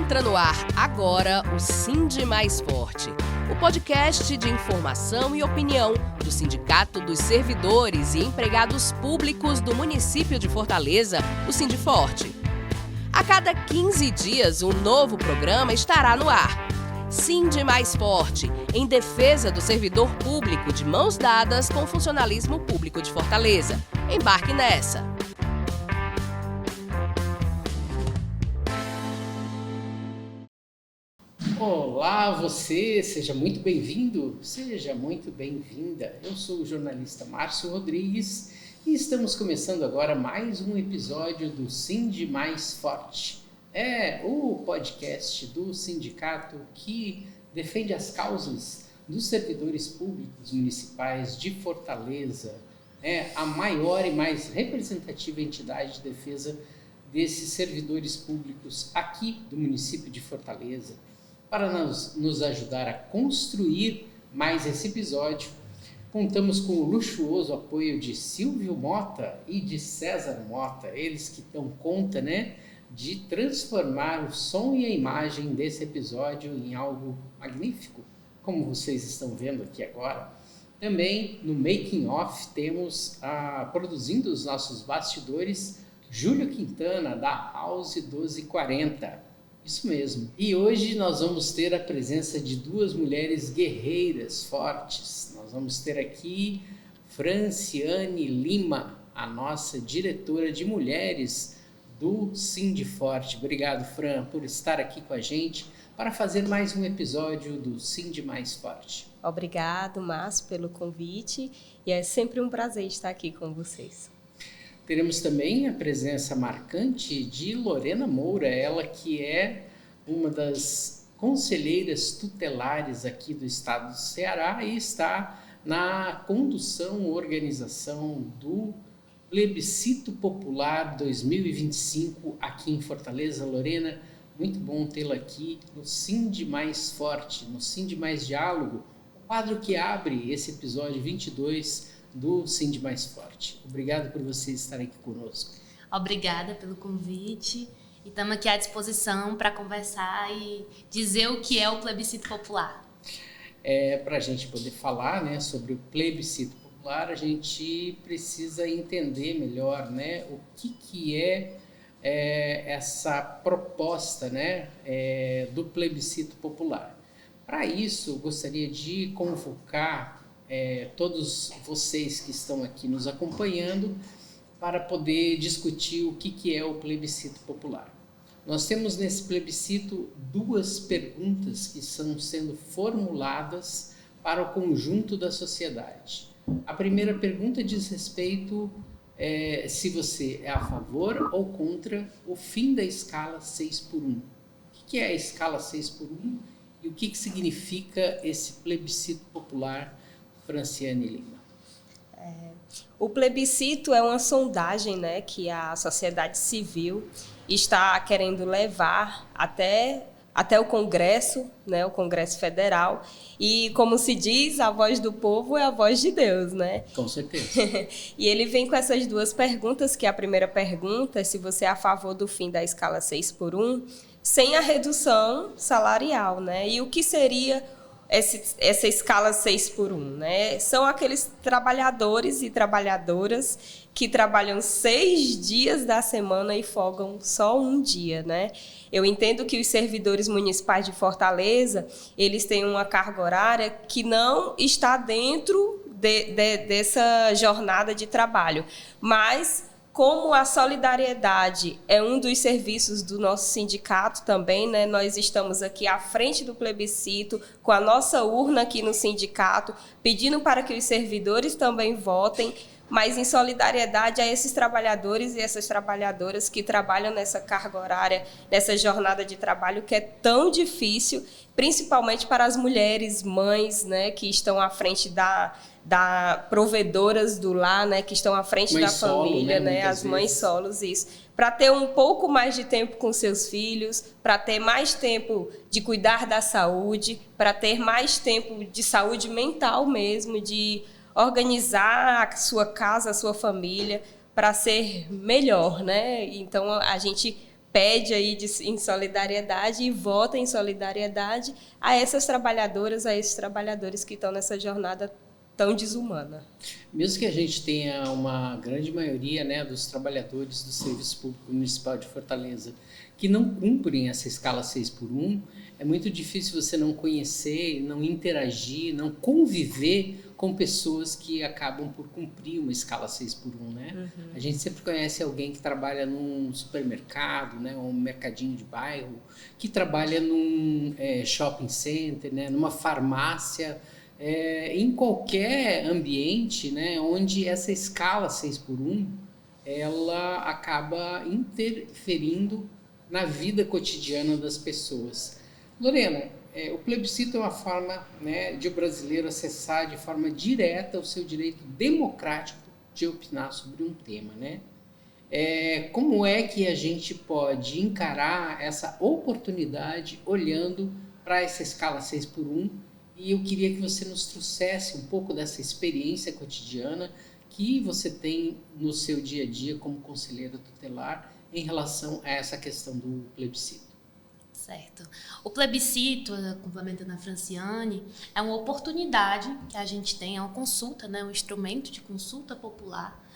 Entra no ar agora o Sindi Mais Forte, o podcast de informação e opinião do Sindicato dos Servidores e Empregados Públicos do município de Fortaleza, o Sindiforte. A cada 15 dias, um novo programa estará no ar. Sindi Mais Forte, em defesa do servidor público de mãos dadas com o funcionalismo público de Fortaleza. Embarque nessa! Olá, você! Seja muito bem-vindo, seja muito bem-vinda. Eu sou o jornalista Márcio Rodrigues e estamos começando agora mais um episódio do Sindi Mais Forte. É o podcast do sindicato que defende as causas dos servidores públicos municipais de Fortaleza. É a maior e mais representativa entidade de defesa desses servidores públicos aqui do município de Fortaleza. Para nos ajudar a construir mais esse episódio, contamos com o luxuoso apoio de Silvio Mota e de César Mota, eles que dão conta, de transformar o som e a imagem desse episódio em algo magnífico, como vocês estão vendo aqui agora. Também no Making Off temos, produzindo os nossos bastidores, Júlio Quintana, da House 1240. Isso mesmo. E hoje nós vamos ter a presença de duas mulheres guerreiras fortes. Nós vamos ter aqui Franciane Lima, a nossa diretora de mulheres do Sindiforte. Obrigado, Fran, por estar aqui com a gente para fazer mais um episódio do Sindi Mais Forte. Obrigado, Márcio, pelo convite e é sempre um prazer estar aqui com vocês. Teremos também a presença marcante de Lorena Moura, ela que é uma das conselheiras tutelares aqui do estado do Ceará e está na condução e organização do Plebiscito Popular 2025 aqui em Fortaleza. Lorena, muito bom tê-la aqui no Sindi Mais Forte, no Sindi Mais Diálogo, o quadro que abre esse episódio 22 do Sindi Mais Forte. Obrigado por vocês estarem aqui conosco. Obrigada pelo convite e estamos aqui à disposição para conversar e dizer o que é o plebiscito popular. Para a gente poder falar sobre o plebiscito popular, a gente precisa entender melhor o que é essa proposta do plebiscito popular. Para isso, eu gostaria de convocar todos vocês que estão aqui nos acompanhando para poder discutir o que é o plebiscito popular. Nós temos nesse plebiscito duas perguntas que estão sendo formuladas para o conjunto da sociedade. A primeira pergunta diz respeito se você é a favor ou contra o fim da escala 6x1. O que é a escala 6x1 e o que significa esse plebiscito popular? Franciane Lima. O plebiscito é uma sondagem que a sociedade civil está querendo levar até o Congresso, o Congresso Federal. E, como se diz, a voz do povo é a voz de Deus, Com certeza. E ele vem com essas duas perguntas, que a primeira pergunta é se você é a favor do fim da escala 6x1, sem a redução salarial, E o que seria essa escala 6x1, São aqueles trabalhadores e trabalhadoras que trabalham 6 dias da semana e folgam só um dia, Eu entendo que os servidores municipais de Fortaleza, eles têm uma carga horária que não está dentro dessa jornada de trabalho, mas como a solidariedade é um dos serviços do nosso sindicato também, Nós estamos aqui à frente do plebiscito, com a nossa urna aqui no sindicato, pedindo para que os servidores também votem, mas em solidariedade a esses trabalhadores e essas trabalhadoras que trabalham nessa carga horária, nessa jornada de trabalho que é tão difícil, principalmente para as mulheres, mães, que estão à frente da provedoras do lar, que estão à frente da família, as mães solos, isso. Para ter um pouco mais de tempo com seus filhos, para ter mais tempo de cuidar da saúde, para ter mais tempo de saúde mental mesmo, de organizar a sua casa, a sua família, para ser melhor, Então, a gente pede aí em solidariedade e vota em solidariedade a essas trabalhadoras, a esses trabalhadores que estão nessa jornada tão desumana. Mesmo que a gente tenha uma grande maioria, né, dos trabalhadores do Serviço Público Municipal de Fortaleza que não cumprem essa escala 6x1, é muito difícil você não conhecer, não interagir, não conviver com pessoas que acabam por cumprir uma escala 6x1, né? Uhum. A gente sempre conhece alguém que trabalha num supermercado, né, um mercadinho de bairro, que trabalha num shopping center, né, numa farmácia, em qualquer ambiente, né, onde essa escala 6x1 ela acaba interferindo na vida cotidiana das pessoas. Lorena, o plebiscito é uma forma, né, de o brasileiro acessar de forma direta o seu direito democrático de opinar sobre um tema, né? Como é que a gente pode encarar essa oportunidade olhando para essa escala 6x1? E eu queria que você nos trouxesse um pouco dessa experiência cotidiana que você tem no seu dia a dia como conselheira tutelar em relação a essa questão do plebiscito. Certo. O plebiscito, complementando a Franciane, é uma oportunidade que a gente tem, é uma consulta, né, um instrumento de consulta popular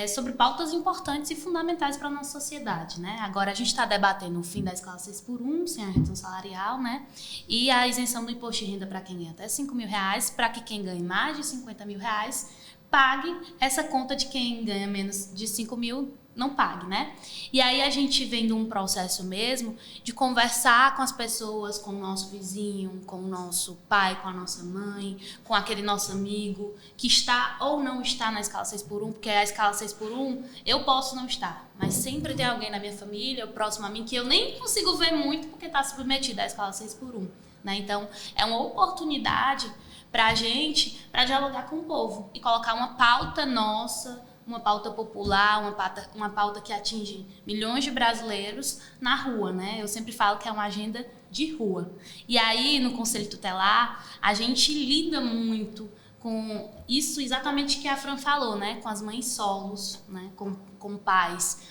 sobre pautas importantes e fundamentais para a nossa sociedade, né? Agora a gente está debatendo o fim da escala 6x1, sem a redução salarial, né? E a isenção do imposto de renda para quem ganha até R$5.000, para que quem ganha mais de R$50.000 pague essa conta de quem ganha menos de 5 mil não pague, né? E aí a gente vem de um processo mesmo de conversar com as pessoas, com o nosso vizinho, com o nosso pai, com a nossa mãe, com aquele nosso amigo que está ou não está na escala 6x1, porque a escala 6x1 eu posso não estar, mas sempre tem alguém na minha família, próximo a mim, que eu nem consigo ver muito porque está submetido à escala 6x1, né? Então é uma oportunidade para a gente, para dialogar com o povo e colocar uma pauta nossa, uma pauta popular, uma pauta que atinge milhões de brasileiros na rua, né? Eu sempre falo que é uma agenda de rua. E aí, no Conselho Tutelar, a gente lida muito com isso exatamente que a Fran falou, né? Com as mães solos, né? Com pais.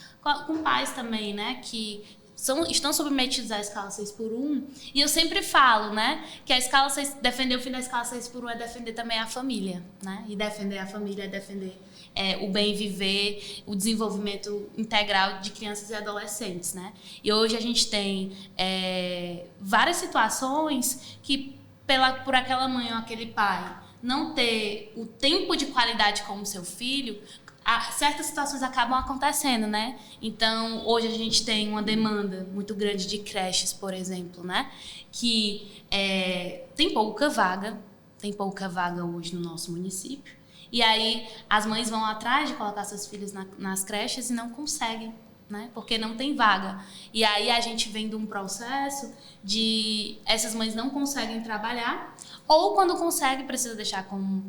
Com pais também, né? Que estão submetidos à escala 6x1, e eu sempre falo, né, que a escala 6, defender o fim da escala 6x1 é defender também a família, né, e defender a família é defender o bem viver, o desenvolvimento integral de crianças e adolescentes, né, e hoje a gente tem várias situações que por aquela mãe ou aquele pai não ter o tempo de qualidade com o seu filho, certas situações acabam acontecendo, né? Então, hoje a gente tem uma demanda muito grande de creches, por exemplo, né? Que tem pouca vaga hoje no nosso município. E aí, as mães vão atrás de colocar seus filhos nas creches e não conseguem, né? Porque não tem vaga. E aí, a gente vem de um processo de essas mães não conseguem trabalhar, ou quando consegue, precisa deixar com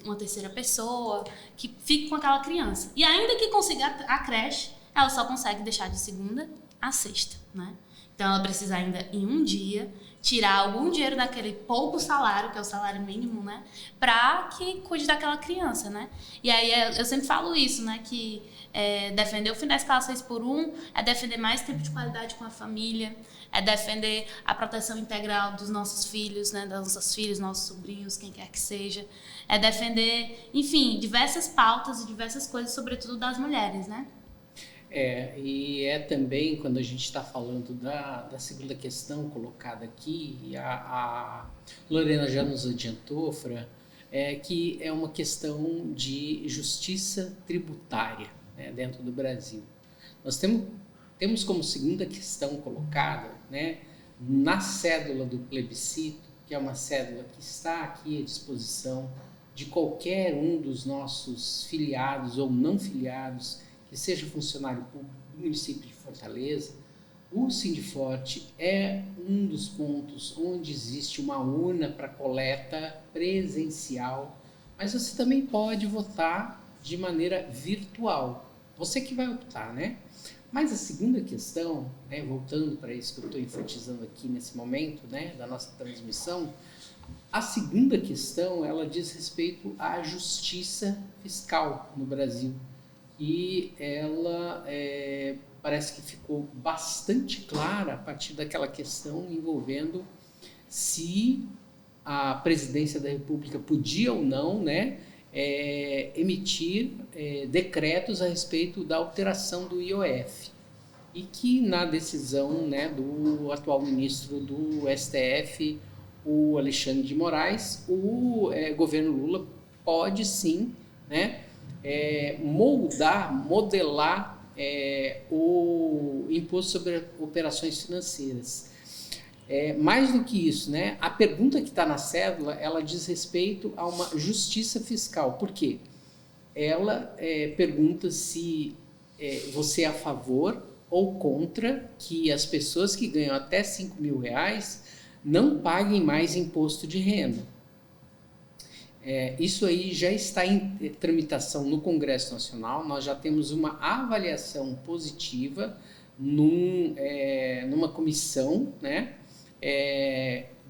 uma terceira pessoa que fique com aquela criança. E ainda que consiga a creche, ela só consegue deixar de segunda a sexta, né? Então, ela precisa ainda, em um dia, tirar algum dinheiro daquele pouco salário, que é o salário mínimo, né? Para que cuide daquela criança, né? E aí, eu sempre falo isso, né? Que defender o fim da escala 6x1 é defender mais tempo de qualidade com a família, é defender a proteção integral dos nossos filhos, né, das nossas filhas, nossos sobrinhos, quem quer que seja, é defender, enfim, diversas pautas e diversas coisas, sobretudo das mulheres, né? E também, quando a gente está falando da segunda questão colocada aqui, e a Lorena já nos adiantou, Fran, que é uma questão de justiça tributária, né, dentro do Brasil. Nós temos como segunda questão colocada, né, na cédula do plebiscito, que é uma cédula que está aqui à disposição de qualquer um dos nossos filiados ou não filiados, que seja funcionário público do município de Fortaleza. O Sindiforte é um dos pontos onde existe uma urna para coleta presencial, mas você também pode votar de maneira virtual. Você que vai optar, né? Mas a segunda questão, né, voltando para isso que eu estou enfatizando aqui nesse momento, né, da nossa transmissão, a segunda questão, ela diz respeito à justiça fiscal no Brasil. E ela parece que ficou bastante clara a partir daquela questão envolvendo se a presidência da República podia ou não, né, emitir decretos a respeito da alteração do IOF. E que na decisão, né, do atual ministro do STF, o Alexandre de Moraes, o governo Lula pode sim, né, modelar o imposto sobre operações financeiras. Mais do que isso, né, a pergunta que está na cédula, ela diz respeito a uma justiça fiscal. Por quê? Ela pergunta se você é a favor ou contra que as pessoas que ganham até R$5.000 não paguem mais imposto de renda. Isso aí já está em tramitação no Congresso Nacional. Nós já temos uma avaliação positiva numa comissão, né,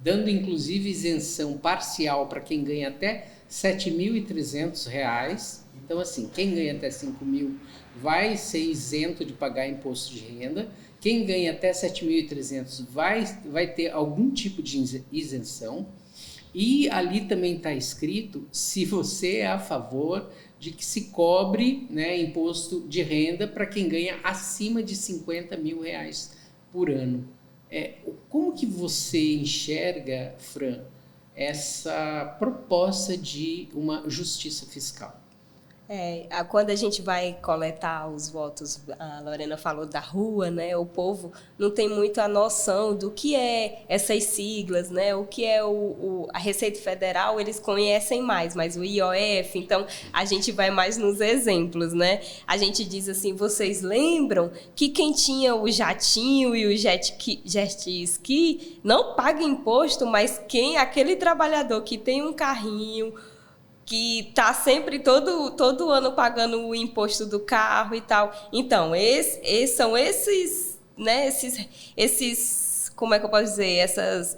dando inclusive isenção parcial para quem ganha até R$7.300. Então, assim, quem ganha até 5.000 vai ser isento de pagar imposto de renda. Quem ganha até 7.300 vai ter algum tipo de isenção. E ali também está escrito se você é a favor de que se cobre, né, imposto de renda para quem ganha acima de R$50.000 por ano. Como que você enxerga, Fran, essa proposta de uma justiça fiscal? Quando a gente vai coletar os votos, a Lorena falou da rua, né? O povo não tem muito a noção do que é essas siglas, né? O que é a Receita Federal, eles conhecem mais, mas o IOF, então a gente vai mais nos exemplos, né? A gente diz assim, vocês lembram que quem tinha o jatinho e o jet ski não paga imposto, mas aquele trabalhador que tem um carrinho, que está sempre todo ano pagando o imposto do carro e tal. Então, são esses, né, como é que eu posso dizer,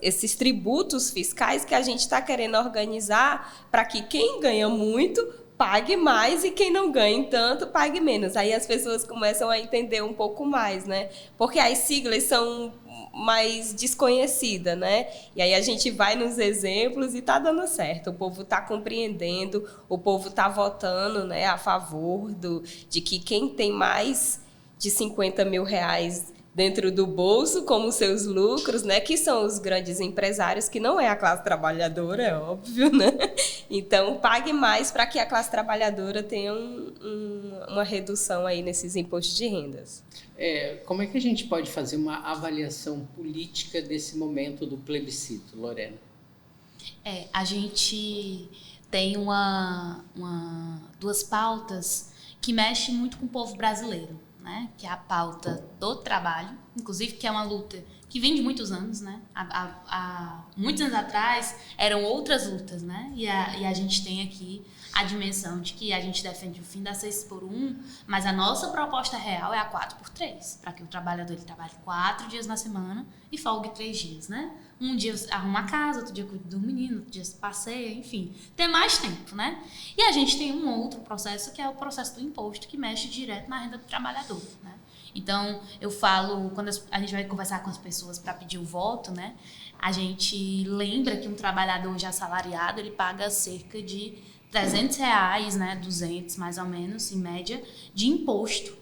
esses tributos fiscais que a gente está querendo organizar para que quem ganha muito pague mais e quem não ganha tanto pague menos. Aí as pessoas começam a entender um pouco mais, né? Porque as siglas são mais desconhecida, né? E aí a gente vai nos exemplos e tá dando certo. O povo tá compreendendo, o povo tá votando, né, a favor de que quem tem mais de R$50.000 dentro do bolso, como seus lucros, né, que são os grandes empresários, que não é a classe trabalhadora, é óbvio, né? Então, pague mais para que a classe trabalhadora tenha uma redução aí nesses impostos de rendas. Como é que a gente pode fazer uma avaliação política desse momento do plebiscito, Lorena? A gente tem duas pautas que mexem muito com o povo brasileiro, né? Que é a pauta do trabalho, inclusive que é uma luta que vem de muitos anos, né? Há muitos anos atrás eram outras lutas, né? E a gente tem aqui a dimensão de que a gente defende o fim da 6x1, mas a nossa proposta real é a 4x3, para que o trabalhador ele trabalhe 4 dias na semana e folgue 3 dias, né? Um dia arruma a casa, outro dia cuida do menino, outro dia passeia, enfim, ter mais tempo, né? E a gente tem um outro processo que é o processo do imposto, que mexe direto na renda do trabalhador, né? Então, eu falo, quando a gente vai conversar com as pessoas para pedir o voto, né? A gente lembra que um trabalhador já assalariado, ele paga cerca de R$300, né, 200 mais ou menos, em média, de imposto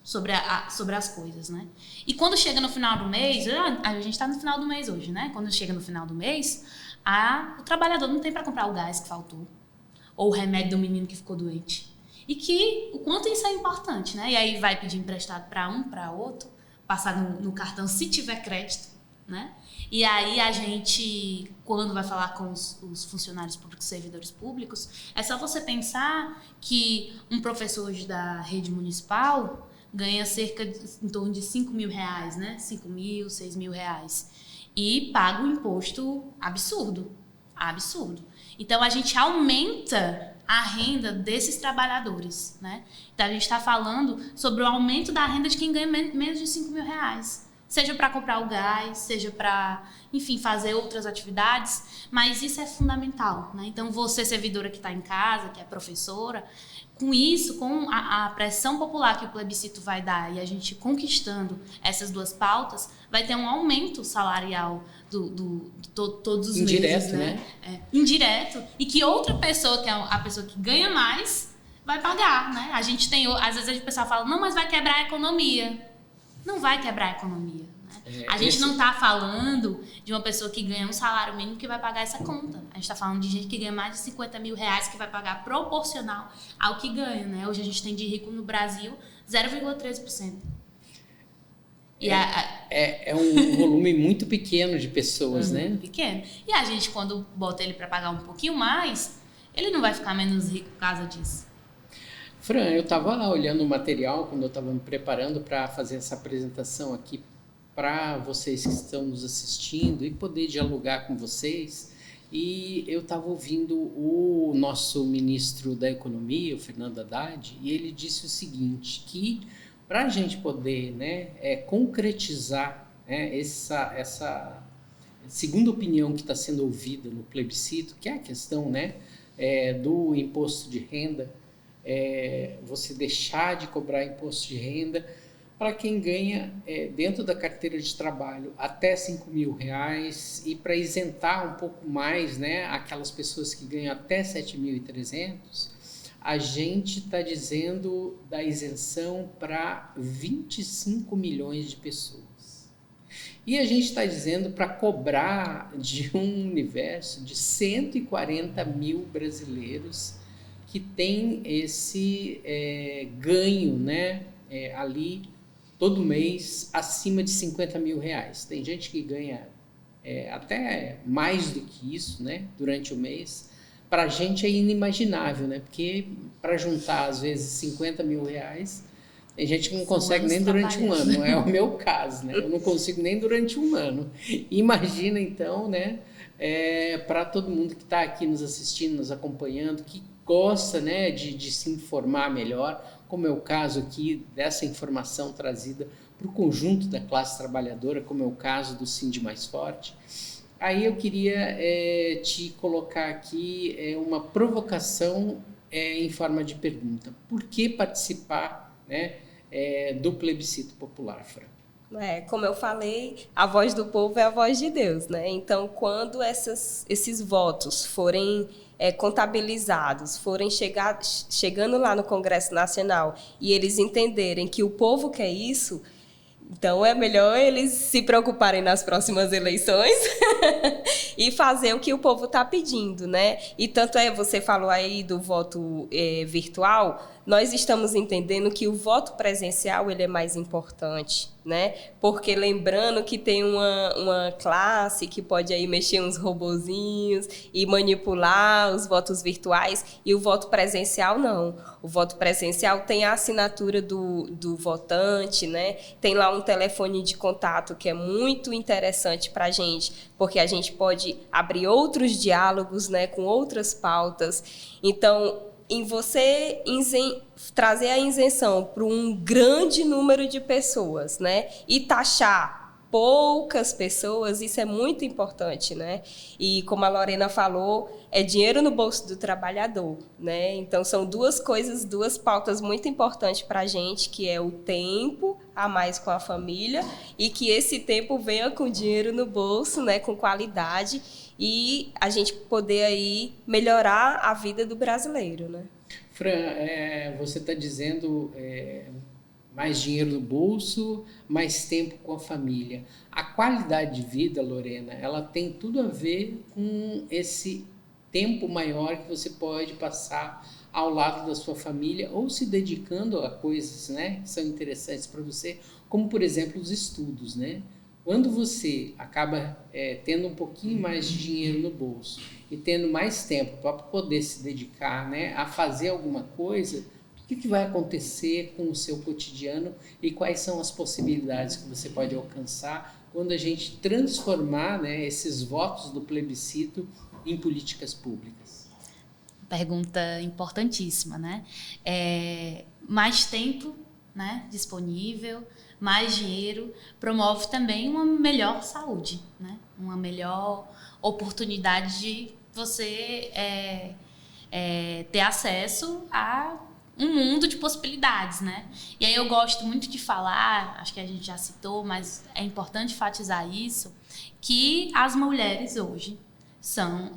sobre as coisas, né? E quando chega no final do mês, a gente está no final do mês hoje, né? Quando chega no final do mês, o trabalhador não tem para comprar o gás que faltou, ou o remédio do menino que ficou doente. E que o quanto isso é importante, né? E aí vai pedir emprestado para um, para outro, passar no cartão se tiver crédito, né? E aí a gente, quando vai falar com os funcionários públicos, servidores públicos, é só você pensar que um professor hoje da rede municipal ganha em torno de R$5.000, né? R$5.000, R$6.000. E paga um imposto absurdo. Então, a gente aumenta a renda desses trabalhadores, né? Então, a gente está falando sobre o aumento da renda de quem ganha menos de R$5.000. seja para comprar o gás, seja para, enfim, fazer outras atividades, mas isso é fundamental, né? Então, você, servidora que está em casa, que é professora, com isso, com a pressão popular que o plebiscito vai dar e a gente conquistando essas duas pautas, vai ter um aumento salarial todos os indireto, meses, né? Indireto, e que outra pessoa, que é a pessoa que ganha mais, vai pagar, né? A gente tem, às vezes o pessoal fala, não, mas vai quebrar a economia. Não vai quebrar a economia. A gente não está falando de uma pessoa que ganha um salário mínimo que vai pagar essa conta. A gente está falando de gente que ganha mais de 50 mil reais que vai pagar proporcional ao que ganha, né? Hoje a gente tem de rico no Brasil 0,13%. É um volume muito pequeno de pessoas, né? Pequeno. E a gente, quando bota ele para pagar um pouquinho mais, ele não vai ficar menos rico por causa disso. Fran, eu estava olhando o material quando eu estava me preparando para fazer essa apresentação aqui para vocês que estão nos assistindo e poder dialogar com vocês. E eu estava ouvindo o nosso ministro da Economia, o Fernando Haddad, e ele disse o seguinte, que para a gente poder, né, concretizar, né, essa segunda opinião que está sendo ouvida no plebiscito, que é a questão, né, do imposto de renda, você deixar de cobrar imposto de renda para quem ganha dentro da carteira de trabalho até R$5 mil e para isentar um pouco mais, né, aquelas pessoas que ganham até 7.300, a gente está dizendo da isenção para 25 milhões de pessoas. E a gente está dizendo para cobrar de um universo de 140 mil brasileiros que tem esse ganho, né, ali todo mês acima de 50 mil reais. Tem gente que ganha até mais do que isso, né, durante o mês. Para a gente é inimaginável, né, porque para juntar às vezes 50 mil reais, tem gente que não consegue nem durante um ano, não é o meu caso, né, eu não consigo nem durante um ano. Imagina então, né, para todo mundo que está aqui nos assistindo, nos acompanhando, que gosta, né, de se informar melhor, como é o caso aqui dessa informação trazida para o conjunto da classe trabalhadora, como é o caso do Sind Mais Forte. Aí eu queria te colocar aqui uma provocação em forma de pergunta. Por que participar, né, do plebiscito popular, Fran? Como eu falei, a voz do povo é a voz de Deus, né? Então, quando esses votos forem contabilizados, forem chegando lá no Congresso Nacional e eles entenderem que o povo quer isso, então é melhor eles se preocuparem nas próximas eleições e fazer o que o povo está pedindo, né? E tanto você falou aí do voto virtual, nós estamos entendendo que o voto presencial ele é mais importante, né? Porque lembrando que tem uma classe que pode aí mexer uns robozinhos e manipular os votos virtuais, e o voto presencial não. O voto presencial tem a assinatura do votante, né? Tem lá um telefone de contato que é muito interessante para a gente, porque a gente pode abrir outros diálogos, né, com outras pautas. Então, em você trazer a isenção para um grande número de pessoas, né, e taxar poucas pessoas, isso é muito importante, né? E como a Lorena falou, é dinheiro no bolso do trabalhador, né? Então são duas pautas muito importantes para a gente, que é o tempo a mais com a família e que esse tempo venha com dinheiro no bolso, né, com qualidade, e a gente poder aí melhorar a vida do brasileiro, né? Fran, você está dizendo mais dinheiro no bolso, mais tempo com a família. A qualidade de vida, Lorena, ela tem tudo a ver com esse tempo maior que você pode passar ao lado da sua família ou se dedicando a coisas, né, que são interessantes para você, como, por exemplo, os estudos, né? Quando você acaba tendo um pouquinho mais de dinheiro no bolso e tendo mais tempo para poder se dedicar, né, a fazer alguma coisa, o que vai acontecer com o seu cotidiano e quais são as possibilidades que você pode alcançar quando a gente transformar, né, esses votos do plebiscito em políticas públicas? Pergunta importantíssima, né? Mais tempo, né, disponível, mais dinheiro, promove também uma melhor saúde, né? Uma melhor oportunidade de você ter acesso a um mundo de possibilidades, né? E aí eu gosto muito de falar, acho que a gente já citou, mas é importante enfatizar isso, que as mulheres hoje são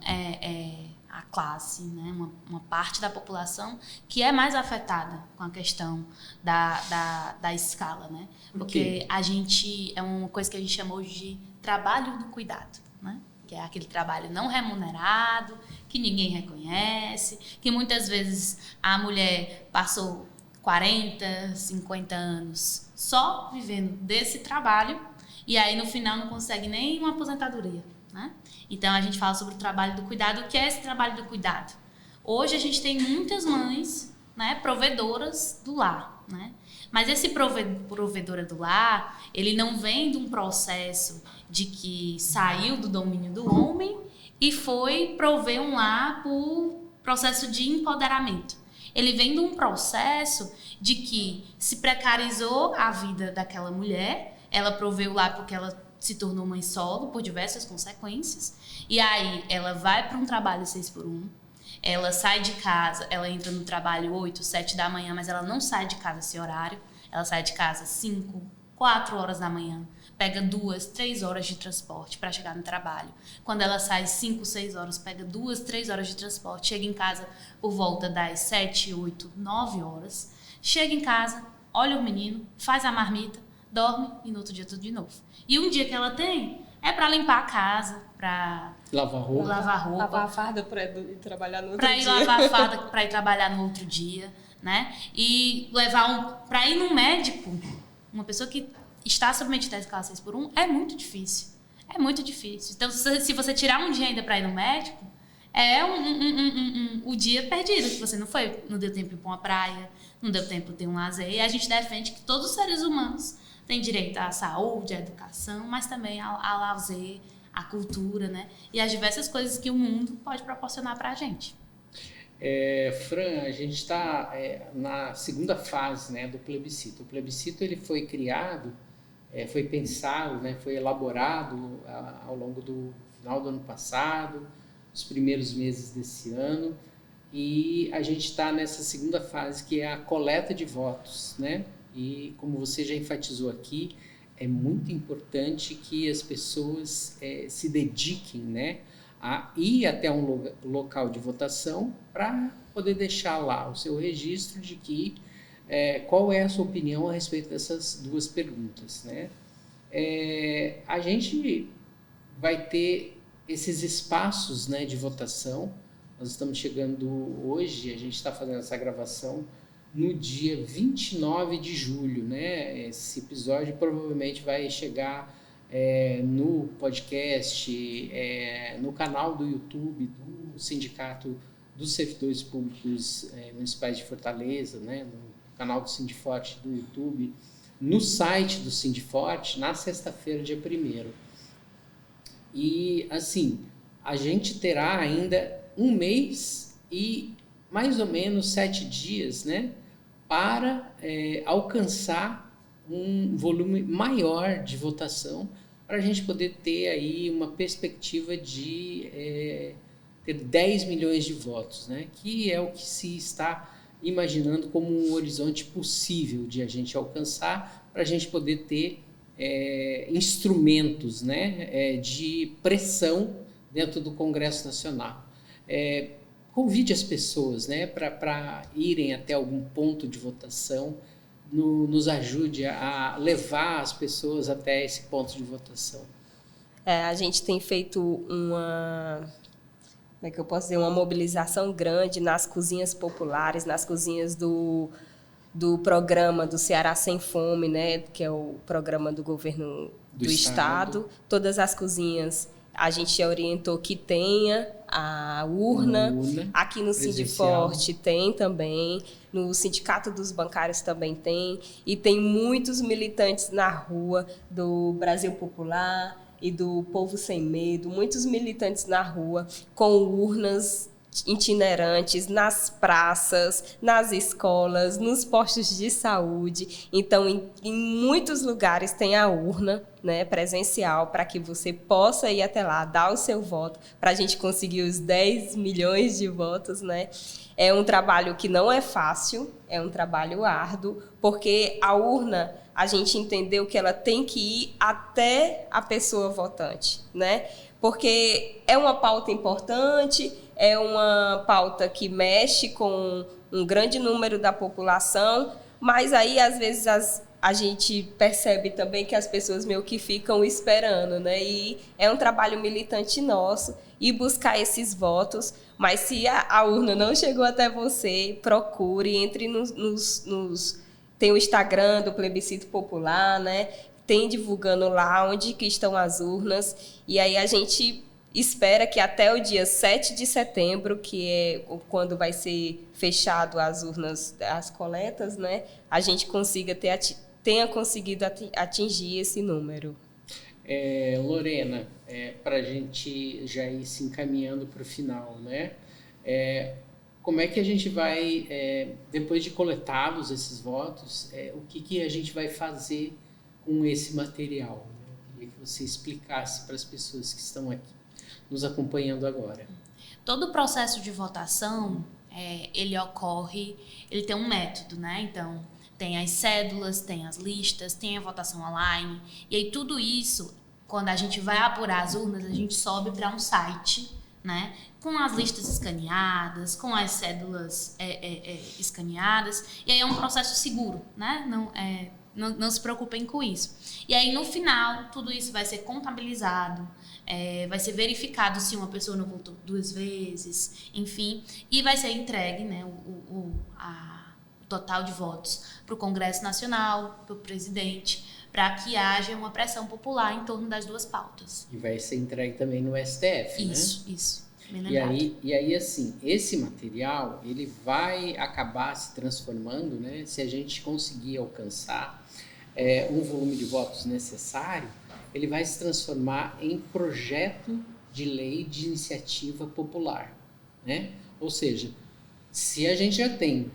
a classe, né? Uma parte da população que é mais afetada com a questão da escala, né? Porque a gente, é uma coisa que a gente chama hoje de trabalho do cuidado, né? Que é aquele trabalho não remunerado, que ninguém reconhece, que muitas vezes a mulher passou 40, 50 anos só vivendo desse trabalho e aí no final não consegue nem uma aposentadoria, né? Então a gente fala sobre o trabalho do cuidado. O que é esse trabalho do cuidado? Hoje a gente tem muitas mães, né, provedoras do lar, né? Mas esse provedora do lar, ele não vem de um processo de que saiu do domínio do homem e foi prover um lar por processo de empoderamento. Ele vem de um processo de que se precarizou a vida daquela mulher, ela proveu o lar porque ela se tornou mãe solo por diversas consequências, e aí ela vai para um trabalho 6x1, ela sai de casa, ela entra no trabalho 8, 7 da manhã, mas ela não sai de casa esse horário, ela sai de casa 5, 4 horas da manhã, pega 2, 3 horas de transporte para chegar no trabalho. Quando ela sai 5, 6 horas, pega 2, 3 horas de transporte, chega em casa por volta das 7, 8, 9 horas, chega em casa, olha o menino, faz a marmita, dorme e no outro dia tudo de novo. E um dia que ela tem é para limpar a casa, para lavar roupa, lavar a farda para ir trabalhar no outro dia. Para ir lavar a farda para ir trabalhar no outro dia, né? E levar para ir no médico, uma pessoa que está submetida à escala 6x1 é muito difícil. É muito difícil. Então, se você tirar um dia ainda para ir no médico, é o dia perdido, que você não deu tempo de ir para uma praia, não deu tempo de ter um lazer. E a gente defende que todos os seres humanos têm direito à saúde, à educação, mas também ao lazer, à cultura, né? E às diversas coisas que o mundo pode proporcionar para a gente. Fran, a gente está na segunda fase, né, do plebiscito. O plebiscito ele foi criado, foi pensado, né, foi elaborado ao longo do final do ano passado, os primeiros meses desse ano, e a gente está nessa segunda fase, que é a coleta de votos, né? E como você já enfatizou aqui, é muito importante que as pessoas se dediquem, né, a ir até um local de votação para poder deixar lá o seu registro de que qual é a sua opinião a respeito dessas duas perguntas, né? A gente vai ter esses espaços, né, de votação. Nós estamos chegando hoje, a gente está fazendo essa gravação no dia 29 de julho, né? Esse episódio provavelmente vai chegar no podcast, no canal do YouTube do Sindicato dos Servidores Públicos Municipais de Fortaleza, né? No canal do Sindiforte do YouTube, no site do Sindiforte, na sexta-feira, dia 1º. E, assim, a gente terá ainda um mês e mais ou menos 7 dias, né, para alcançar um volume maior de votação, para a gente poder ter aí uma perspectiva de ter 10 milhões de votos, né, que é o que se está imaginando como um horizonte possível de a gente alcançar, para a gente poder ter instrumentos, né, de pressão dentro do Congresso Nacional. Convide as pessoas, né, para irem até algum ponto de votação, nos ajude a levar as pessoas até esse ponto de votação. A gente tem feito uma mobilização grande nas cozinhas populares, nas cozinhas do programa do Ceará Sem Fome, né, que é o programa do governo do Estado. Todas as cozinhas a gente orientou que tenha a urna. Aqui no Sindiforte tem também, no Sindicato dos Bancários também tem, e tem muitos militantes na rua do Brasil Popular e do Povo Sem Medo, muitos militantes na rua com urnas itinerantes nas praças, nas escolas, nos postos de saúde. Então, em muitos lugares tem a urna, né, presencial, para que você possa ir até lá, dar o seu voto, para a gente conseguir os 10 milhões de votos, né? É um trabalho que não é fácil, é um trabalho árduo, porque a urna, a gente entendeu que ela tem que ir até a pessoa votante, né? Porque é uma pauta importante, é uma pauta que mexe com um grande número da população, mas aí, às vezes, a gente percebe também que as pessoas meio que ficam esperando, né? E é um trabalho militante nosso ir buscar esses votos, mas se a urna não chegou até você, procure, entre tem o Instagram do Plebiscito Popular, né? Tem divulgando lá onde que estão as urnas, e aí a gente espera que até o dia 7 de setembro, que é quando vai ser fechado as urnas, as coletas, né? A gente tenha conseguido atingir esse número. Lorena, para a gente já ir se encaminhando para o final, né? Como é que a gente vai, depois de coletados esses votos, o que a gente vai fazer com esse material? Eu queria que você explicasse para as pessoas que estão aqui nos acompanhando agora. Todo o processo de votação, ele tem um método, né? Então, tem as cédulas, tem as listas, tem a votação online, e aí tudo isso, quando a gente vai apurar as urnas, a gente sobe para um site, né? Com as listas escaneadas, com as cédulas escaneadas, e aí é um processo seguro, né? Não se preocupem com isso. E aí, no final, tudo isso vai ser contabilizado, vai ser verificado se uma pessoa não votou 2 vezes, enfim, e vai ser entregue, né, o total de votos para o Congresso Nacional, para o presidente, para que haja uma pressão popular em torno das 2 pautas. E vai ser entregue também no STF, Isso. E aí, assim, esse material, ele vai acabar se transformando, né, se a gente conseguir alcançar um volume de votos necessário, ele vai se transformar em projeto de lei de iniciativa popular, né? Ou seja, se a gente já tem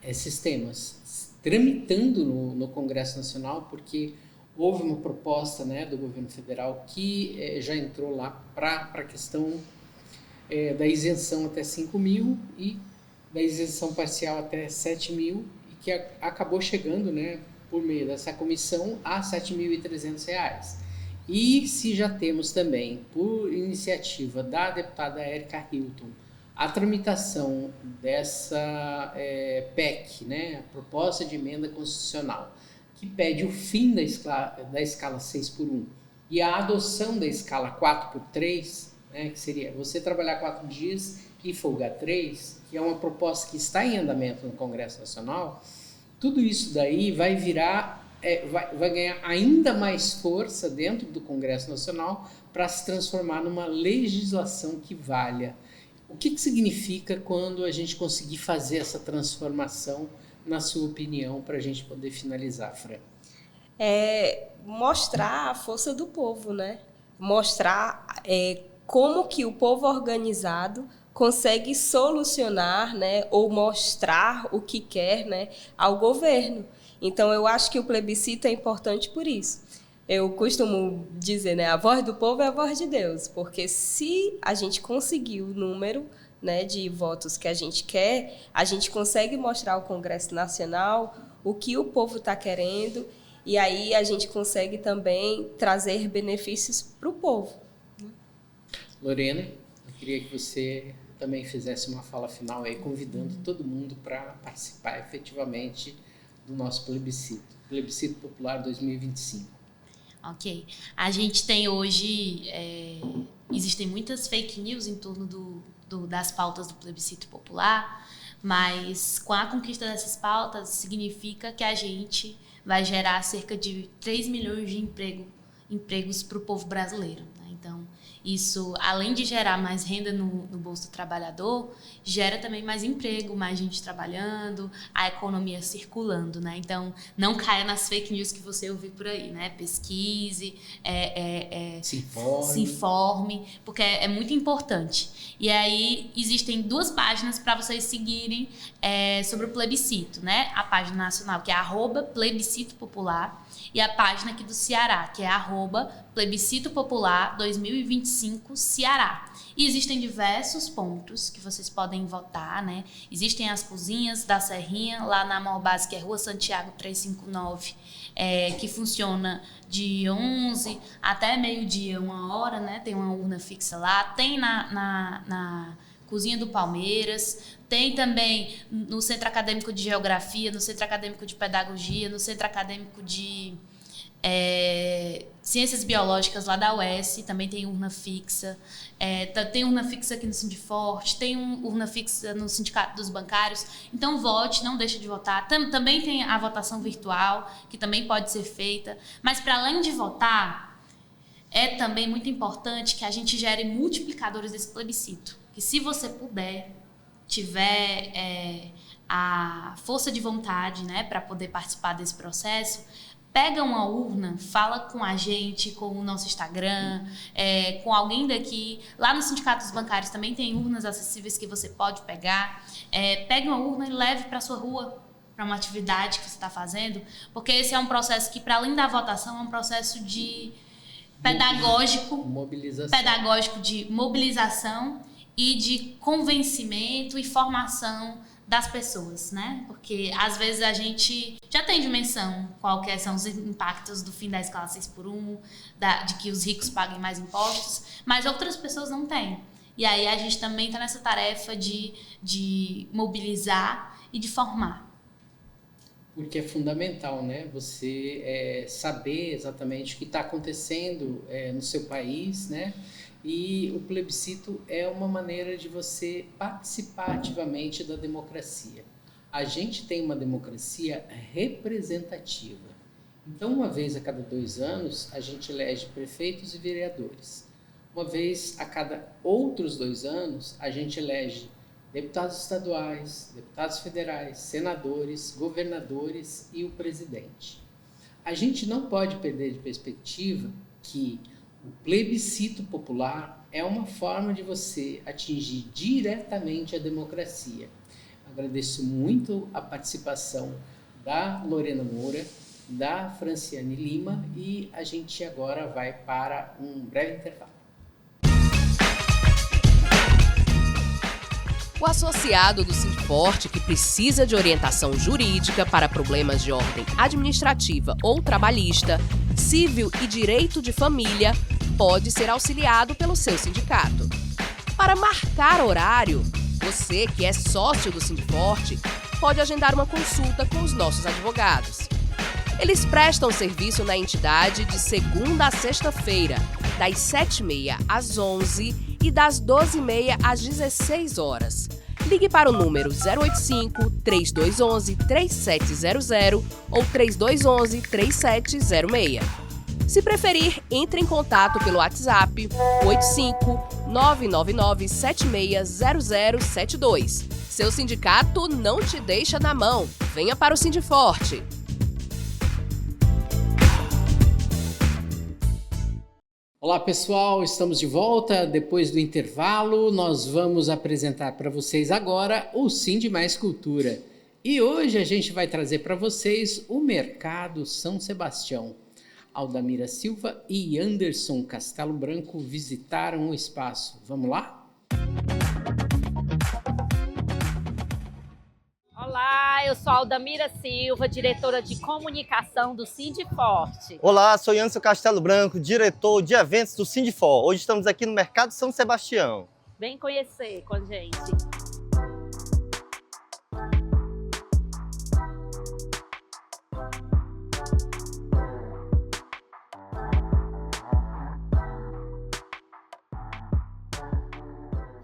esses temas tramitando no Congresso Nacional, porque houve uma proposta, né, do governo federal que já entrou lá para a questão da isenção até 5 mil e da isenção parcial até 7 mil, e que acabou chegando, né, por meio dessa comissão a R$ 7.300. E se já temos também, por iniciativa da deputada Érica Hilton, a tramitação dessa PEC, né, a proposta de emenda constitucional, que pede o fim da escala 6x1 e a adoção da escala 4x3, né, que seria você trabalhar 4 dias e folgar 3, que é uma proposta que está em andamento no Congresso Nacional. Tudo isso daí vai virar, vai ganhar ainda mais força dentro do Congresso Nacional para se transformar numa legislação que valha. O que significa quando a gente conseguir fazer essa transformação, na sua opinião, para a gente poder finalizar, Fran? Mostrar a força do povo, né? Mostrar como que o povo organizado consegue solucionar, né, ou mostrar o que quer, né, ao governo. Então, eu acho que o plebiscito é importante por isso. Eu costumo dizer, né, a voz do povo é a voz de Deus, porque se a gente conseguir o número, né, de votos que a gente quer, a gente consegue mostrar ao Congresso Nacional o que o povo está querendo, e aí a gente consegue também trazer benefícios para o povo. Lorena, eu queria que você também fizesse uma fala final aí, convidando todo mundo para participar efetivamente do nosso Plebiscito Popular 2025. Ok. A gente tem hoje, existem muitas fake news em torno das pautas do Plebiscito Popular, mas com a conquista dessas pautas significa que a gente vai gerar cerca de 3 milhões de empregos para o povo brasileiro. Né? Então, isso, além de gerar mais renda no bolso do trabalhador, gera também mais emprego, mais gente trabalhando, a economia circulando, né? Então, não caia nas fake news que você ouviu por aí, né? Pesquise, se informe, porque é muito importante. E aí, existem 2 páginas para vocês seguirem sobre o plebiscito, né? A página nacional, que é @plebiscito popular, e a página aqui do Ceará, que é @plebiscito popular 2025 Ceará. E existem diversos pontos que vocês podem votar, né? Existem as cozinhas da Serrinha, lá na maior base, que é Rua Santiago 359, que funciona de 11 até meio-dia, 1h, né? Tem uma urna fixa lá. Tem na Cozinha do Palmeiras, tem também no Centro Acadêmico de Geografia, no Centro Acadêmico de Pedagogia, no Centro Acadêmico de Ciências Biológicas lá da UES, também tem urna fixa. Tem urna fixa aqui no Sindiforte, tem urna fixa no Sindicato dos Bancários. Então vote, não deixe de votar. Também tem a votação virtual, que também pode ser feita. Mas para além de votar, é também muito importante que a gente gere multiplicadores desse plebiscito. Que se você puder, tiver a força de vontade, né, para poder participar desse processo, pega uma urna, fala com a gente, com o nosso Instagram, com alguém daqui. Lá no Sindicato dos Bancários também tem urnas acessíveis que você pode pegar. Pegue uma urna e leve para a sua rua, para uma atividade que você está fazendo, porque esse é um processo que, para além da votação, é um processo de pedagógico de mobilização e de convencimento e formação das pessoas, né? Porque às vezes a gente já tem dimensão qual que são os impactos do fim da escala 6x1, de que os ricos paguem mais impostos, mas outras pessoas não têm. E aí a gente também está nessa tarefa de mobilizar e de formar. Porque é fundamental, né? Você saber exatamente o que está acontecendo no seu país, né? E o plebiscito é uma maneira de você participar ativamente da democracia. A gente tem uma democracia representativa. Então, uma vez a cada 2 anos, a gente elege prefeitos e vereadores. Uma vez a cada outros 2 anos, a gente elege deputados estaduais, deputados federais, senadores, governadores e o presidente. A gente não pode perder de perspectiva que o plebiscito popular é uma forma de você atingir diretamente a democracia. Agradeço muito a participação da Lorena Moura, da Franciane Lima, e a gente agora vai para um breve intervalo. O associado do Sindiforte que precisa de orientação jurídica para problemas de ordem administrativa ou trabalhista, civil e direito de família pode ser auxiliado pelo seu sindicato. Para marcar horário, você que é sócio do Sindiforte pode agendar uma consulta com os nossos advogados. Eles prestam serviço na entidade de segunda a sexta-feira, das 7h30 às 11h e das 12h30 às 16h. Ligue para o número 085-3211-3700 ou 3211-3706. Se preferir, entre em contato pelo WhatsApp 85-999-760072. Seu sindicato não te deixa na mão. Venha para o Sindiforte. Olá pessoal, estamos de volta. Depois do intervalo, nós vamos apresentar para vocês agora o Sind Mais Cultura. E hoje a gente vai trazer para vocês o Mercado São Sebastião. Aldamira Silva e Anderson Castelo Branco visitaram o espaço. Vamos lá? Olá, eu sou Aldamira Silva, diretora de comunicação do Sindiforte. Olá, sou Anderson Castelo Branco, diretor de eventos do Sindifor. Hoje estamos aqui no Mercado São Sebastião. Vem conhecer com a gente.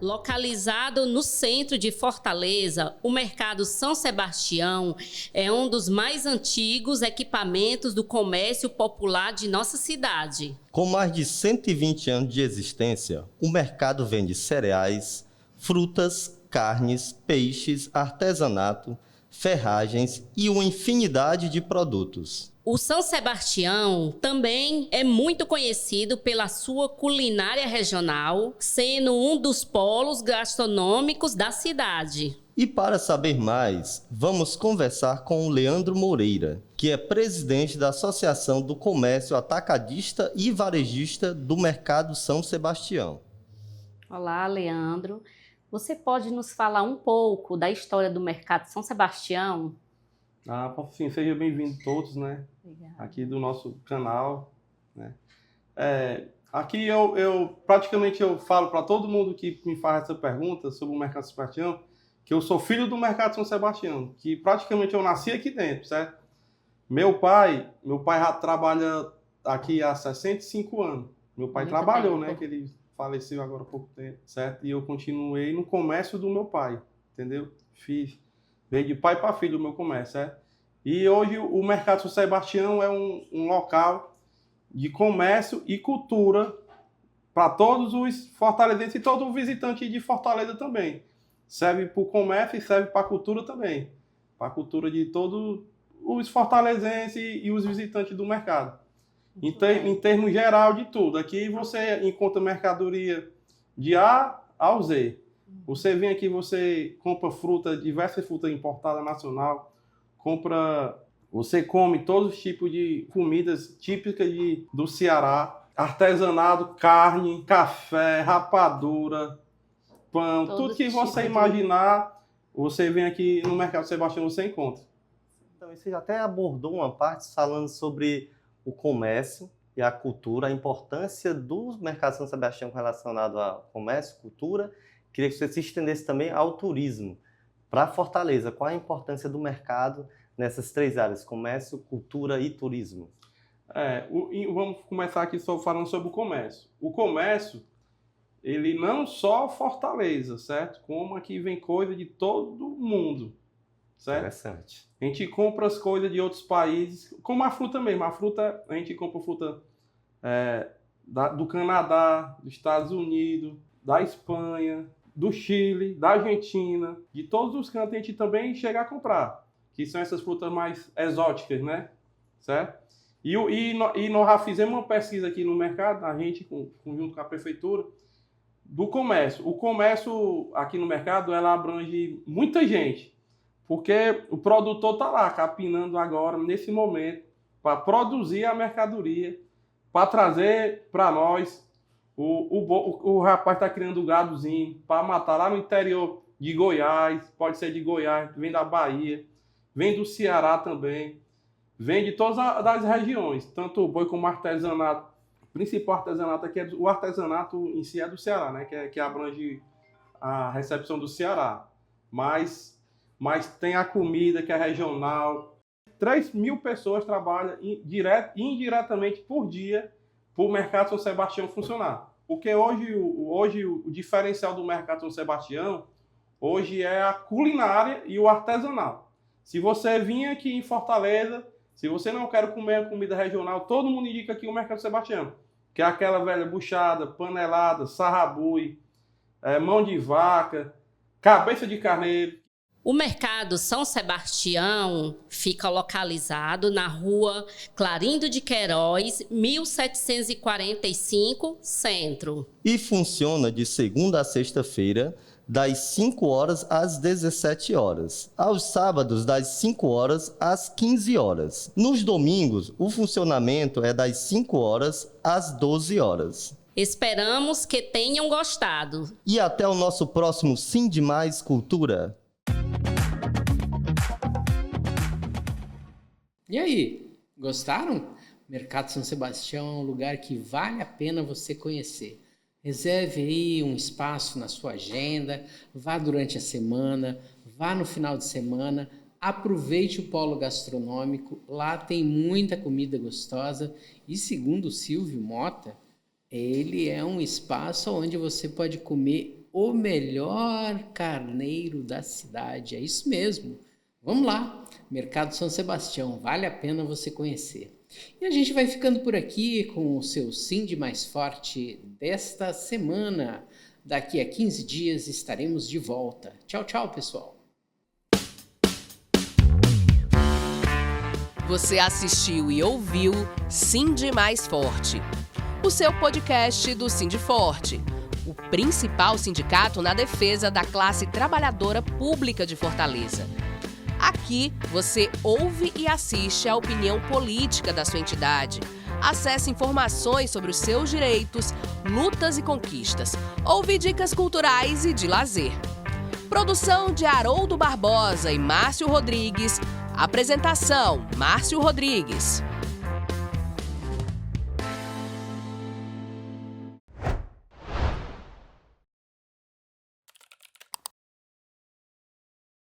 Localizado no centro de Fortaleza, o Mercado São Sebastião é um dos mais antigos equipamentos do comércio popular de nossa cidade. Com mais de 120 anos de existência, o mercado vende cereais, frutas, carnes, peixes, artesanato, ferragens e uma infinidade de produtos. O São Sebastião também é muito conhecido pela sua culinária regional, sendo um dos polos gastronômicos da cidade. E para saber mais, vamos conversar com o Leandro Moreira, que é presidente da Associação do Comércio Atacadista e Varejista do Mercado São Sebastião. Olá, Leandro. Você pode nos falar um pouco da história do Mercado São Sebastião? Sim, sejam bem-vindos todos, né? Obrigada. Aqui do nosso canal, né? Aqui eu praticamente falo para todo mundo que me faz essa pergunta sobre o Mercado São Sebastião, que eu sou filho do Mercado São Sebastião, que praticamente eu nasci aqui dentro, certo? Meu pai já trabalha aqui há 65 anos. Meu pai Muito trabalhou, tempo. né? Que ele faleceu agora há pouco tempo, certo? E eu continuei no comércio do meu pai, entendeu? Veio de pai para filho o meu comércio, certo? E hoje o Mercado São Sebastião é um local de comércio e cultura para todos os fortalezenses e todo visitante de Fortaleza também. Serve para o comércio e serve para a cultura também. Para a cultura de todos os fortalezenses e os visitantes do mercado. Em termos geral de tudo. Aqui você encontra mercadoria de A ao Z. Você vem aqui, você compra fruta, diversas frutas importadas nacional, você come todos os tipos de comidas típicas do Ceará, artesanato, carne, café, rapadura, pão, tudo que você imaginar, você vem aqui no Mercado Sebastião, você encontra. Então, você já até abordou uma parte falando sobre o comércio e a cultura, a importância do Mercado São Sebastião relacionado ao comércio, cultura. Queria que você se estendesse também ao turismo. Para Fortaleza, qual a importância do mercado nessas três áreas, comércio, cultura e turismo? Vamos começar aqui só falando sobre o comércio. O comércio, ele não só Fortaleza, certo? Como aqui vem coisa de todo mundo, certo? Interessante. A gente compra as coisas de outros países, como a fruta mesmo. A fruta, a gente compra fruta do Canadá, dos Estados Unidos, da Espanha, do Chile, da Argentina, de todos os cantos a gente também chega a comprar, que são essas frutas mais exóticas, né? Certo? E nós já fizemos uma pesquisa aqui no mercado, a gente, junto com a prefeitura, do comércio. O comércio aqui no mercado, ela abrange muita gente, porque o produtor está lá capinando agora, nesse momento, para produzir a mercadoria, para trazer para nós. O rapaz está criando gadozinho para matar lá no interior de Goiás, pode ser de Goiás, vem da Bahia, vem do Ceará também, vem de todas as regiões, tanto o boi como o artesanato. O principal artesanato aqui o artesanato em si é do Ceará, né? Que abrange a recepção do Ceará. Mas tem a comida que é regional. 3.000 pessoas trabalham indiretamente por dia para o Mercado São Sebastião funcionar. Porque hoje o diferencial do Mercado São Sebastião hoje é a culinária e o artesanal. Se você vir aqui em Fortaleza, se você não quer comer a comida regional, todo mundo indica aqui o Mercado São Sebastião, que é aquela velha buchada, panelada, sarrabui, mão de vaca, cabeça de carneiro. O Mercado São Sebastião fica localizado na rua Clarindo de Queiroz, 1745, Centro. E funciona de segunda a sexta-feira, das 5 horas às 17 horas. Aos sábados, das 5 horas às 15 horas. Nos domingos, o funcionamento é das 5 horas às 12 horas. Esperamos que tenham gostado. E até o nosso próximo Sim de Mais Cultura. E aí, gostaram? Mercado São Sebastião é um lugar que vale a pena você conhecer. Reserve aí um espaço na sua agenda, vá durante a semana, vá no final de semana, aproveite o polo gastronômico, lá tem muita comida gostosa e, segundo o Silvio Mota, ele é um espaço onde você pode comer o melhor carneiro da cidade. É isso mesmo. Vamos lá, Mercado São Sebastião, vale a pena você conhecer. E a gente vai ficando por aqui com o seu Sind Mais Forte desta semana. Daqui a 15 dias estaremos de volta. Tchau, tchau, pessoal. Você assistiu e ouviu Sind Mais Forte, o seu podcast do Sindforte, o principal sindicato na defesa da classe trabalhadora pública de Fortaleza. Aqui você ouve e assiste a opinião política da sua entidade. Acesse informações sobre os seus direitos, lutas e conquistas. Ouve dicas culturais e de lazer. Produção de Haroldo Barbosa e Márcio Rodrigues. Apresentação: Márcio Rodrigues.